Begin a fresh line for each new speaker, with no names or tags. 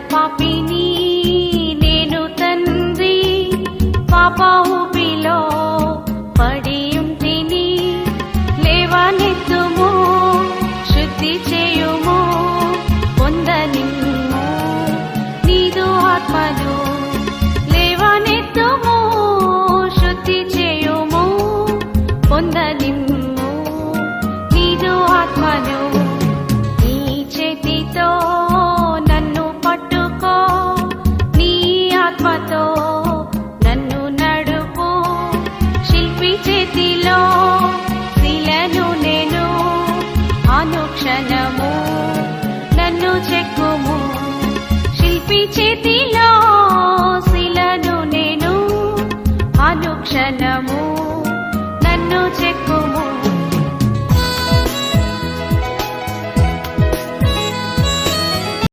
పాపిని నేను తండ్రి, పాప ఊపిలో పడి ఉంటిని. లేవనెత్తుము, శుద్ధి చేయుము, పొంద నిన్ను